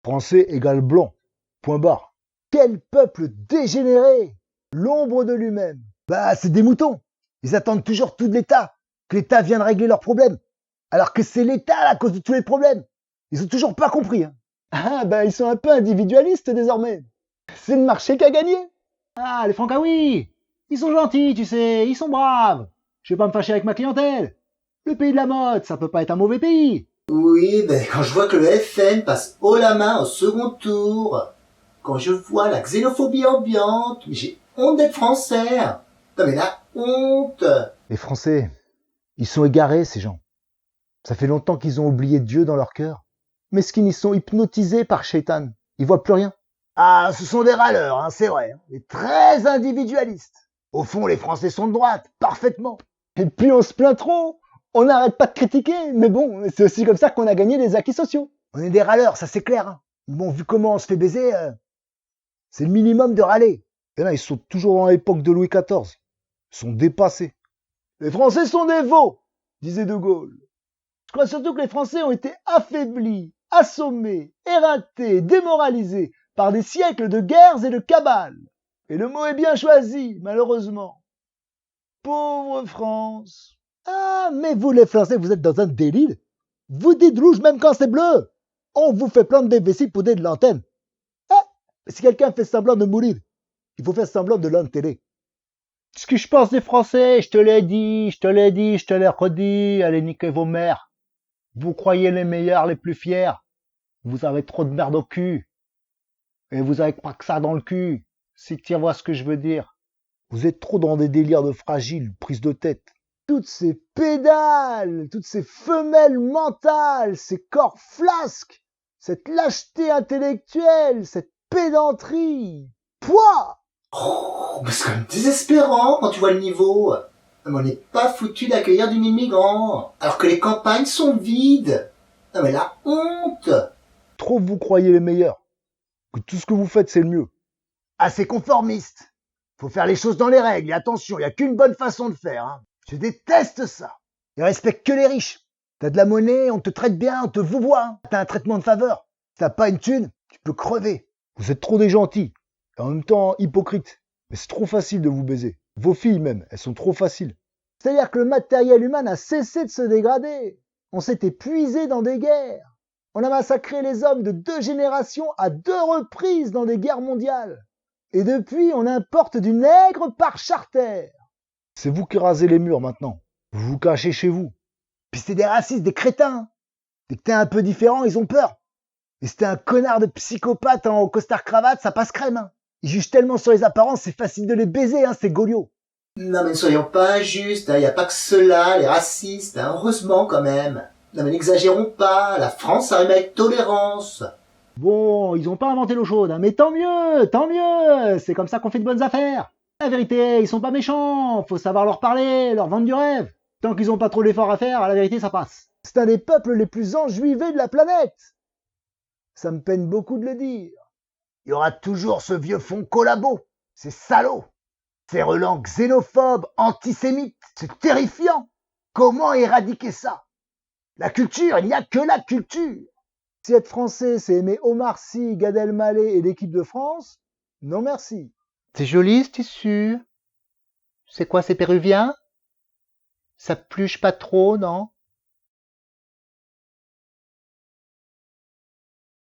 Français égale blanc. Point barre. Quel peuple dégénéré! L'ombre de lui-même. Bah, c'est des moutons. Ils attendent toujours tout de l'État, que l'État vienne régler leurs problèmes. Alors que c'est l'État la cause de tous les problèmes. Ils ont toujours pas compris. Hein. Ah, bah, ils sont un peu individualistes désormais. C'est le marché qui a gagné. Ah, les Francaouis, ils sont gentils, tu sais, ils sont braves. Je vais pas me fâcher avec ma clientèle. Le pays de la mode, ça peut pas être un mauvais pays. Oui, ben quand je vois que le FN passe haut la main au second tour, quand je vois la xénophobie ambiante, mais j'ai honte d'être français. Non mais la honte. Les Français, ils sont égarés, ces gens. Ça fait longtemps qu'ils ont oublié Dieu dans leur cœur. Mesquines, ils sont hypnotisés par Shaitan. Ils voient plus rien. Ah, ce sont des râleurs, hein, c'est vrai. Mais très individualistes. Au fond, les Français sont de droite, parfaitement. Et puis on se plaint trop. On n'arrête pas de critiquer. Mais bon, c'est aussi comme ça qu'on a gagné les acquis sociaux. On est des râleurs, ça c'est clair. Hein. Bon, vu comment on se fait baiser, c'est le minimum de râler. Et là, ils sont toujours dans l'époque de Louis XIV. Ils sont dépassés. Les Français sont des veaux, disait De Gaulle. Je crois surtout que les Français ont été affaiblis, assommés, éreintés, démoralisés par des siècles de guerres et de cabales. Et le mot est bien choisi, malheureusement. Pauvre France. Ah, mais vous les Français, vous êtes dans un délire. Vous dites rouge même quand c'est bleu. On vous fait prendre des vessies pour des de l'antenne. Ah, si quelqu'un fait semblant de mourir, il faut faire semblant de l'enterrer. Ce que je pense des Français, je te l'ai dit, je te l'ai dit, je te l'ai redit, allez niquer vos mères. Vous croyez les meilleurs, les plus fiers. Vous avez trop de merde au cul. Et vous avez pas que ça dans le cul. Si tu vois ce que je veux dire. Vous êtes trop dans des délires de fragiles, prise de tête. Toutes ces pédales, toutes ces femelles mentales, ces corps flasques, cette lâcheté intellectuelle, cette pédanterie. Pouah! Oh, mais c'est quand même désespérant quand tu vois le niveau. Mais on n'est pas foutu d'accueillir du migrants, alors que les campagnes sont vides. Non mais la honte. Trop vous croyez les meilleurs. Que tout ce que vous faites, c'est le mieux. Ah, c'est conformiste. Faut faire les choses dans les règles. Et attention, il n'y a qu'une bonne façon de faire. Hein. Je déteste ça. Ils respectent que les riches. T'as de la monnaie, on te traite bien, on te vouvoie. Hein. T'as un traitement de faveur. Si t'as pas une thune, tu peux crever. Vous êtes trop des gentils. Et en même temps, hypocrites. Mais c'est trop facile de vous baiser. Vos filles même, elles sont trop faciles. C'est-à-dire que le matériel humain a cessé de se dégrader. On s'est épuisé dans des guerres. On a massacré les hommes de 2 générations à 2 reprises dans des guerres mondiales. Et depuis, on importe du nègre par charter. C'est vous qui rasez les murs maintenant. Vous vous cachez chez vous. Puis c'est des racistes, des crétins. Dès que t'es un peu différent, ils ont peur. Et si t'es un connard de psychopathe en costard-cravate, ça passe crème. Hein. Ils jugent tellement sur les apparences, c'est facile de les baiser, hein, ces golios. Non mais ne soyons pas injustes, y a pas que ceux-là, les racistes, heureusement quand même. Non mais n'exagérons pas, la France ça rime avec tolérance. Bon, ils ont pas inventé l'eau chaude, hein, mais tant mieux, c'est comme ça qu'on fait de bonnes affaires. La vérité, ils sont pas méchants, faut savoir leur parler, leur vendre du rêve. Tant qu'ils ont pas trop d'efforts à faire, à la vérité, ça passe. C'est un des peuples les plus enjuivés de la planète. Ça me peine beaucoup de le dire. Il y aura toujours ce vieux fond collabo, ces salauds, ces relents xénophobes, antisémites. C'est terrifiant. Comment éradiquer ça? La culture, il n'y a que la culture. Si être français, c'est aimer Omar Sy, Gad Elmaleh et l'équipe de France, non merci. C'est joli ce tissu. C'est quoi, c'est péruvien? Ça pluche pas trop, non?